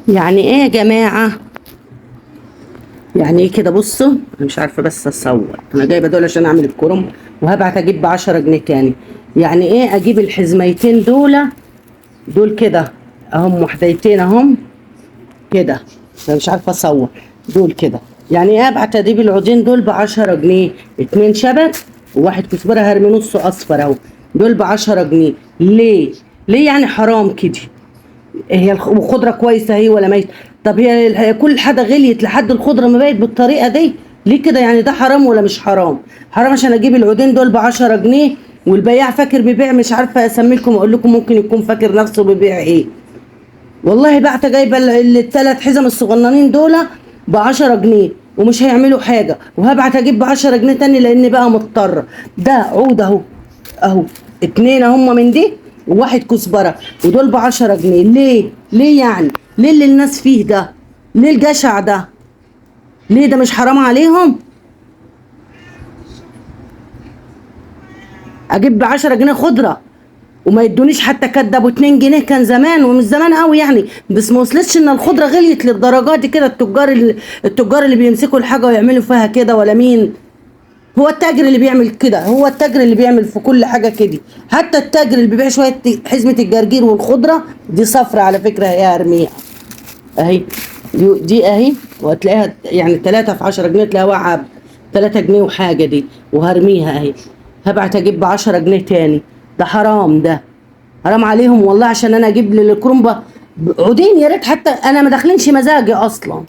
يعني ايه يا جماعة؟ يعني ايه كده؟ بصوا انا مش عارفة بس اصور، انا جايبة دول عشان اعمل الكرنب وهبعت اجيب ب10 جنيه تاني. يعني ايه اجيب الحزميتين دول كده اهم، وحديتين اهم كده. انا مش عارفة اصور دول كده. يعني ايه ابعت اجيب العودين دول ب10 جنيه؟ 2 شبك وواحد كزبرة هرمي نصه اصفر اهو، دول ب10 جنيه. ليه؟ ليه يعني حرام كده؟ هي الخضره كويسه هي ولا ميت؟ طب هي كل حاجه غليت لحد الخضره ما بقت بالطريقه دي ليه كده؟ يعني ده حرام ولا مش حرام؟ حرام عشان اجيب العودين دول ب10 جنيه والبياع فاكر بيبيع، مش عارفه اسمي لكم اقول لكم، ممكن يكون فاكر نفسه بيبيع ايه. والله بعت جايبه ال3 حزم الصغننين دول ب10 جنيه ومش هيعملوا حاجه، وهبعت اجيب ب10 جنيه تاني لاني بقى مضطره. ده عود اهو، اهو 2 هم من دي وواحد كزبره ودول ب10 جنيه. ليه؟ ليه يعني؟ ليه اللي الناس فيه ده؟ ليه الجشع ده؟ ليه ده مش حرام عليهم؟ اجيب ب10 جنيه خضره وما يدونيش حتى كده ب2 جنيه؟ كان زمان ومش زمان قوي يعني، بس ما وصلتش ان الخضره غليت للدرجات دي كده. التجار اللي بيمسكوا الحاجه ويعملوا فيها كده ولا مين؟ هو التاجر اللي بيعمل كده، هو التاجر اللي بيعمل في كل حاجه كده. حتى التاجر اللي بيبيع شويه حزمه الجرجير والخضره دي صفرة على فكره، هي ارميها اهي. دي اهي، وهتلاقيها يعني 3 في 10 جنيه، تلاقيها واقعه 3 جنيه وحاجه دي، وهرميها اهي. هبعت اجيب ب10 جنيه تاني. ده حرام، ده حرام عليهم والله. عشان انا اجيب للكرومبه عودين، يا ريت حتى انا ما داخلينش مزاجي اصلا.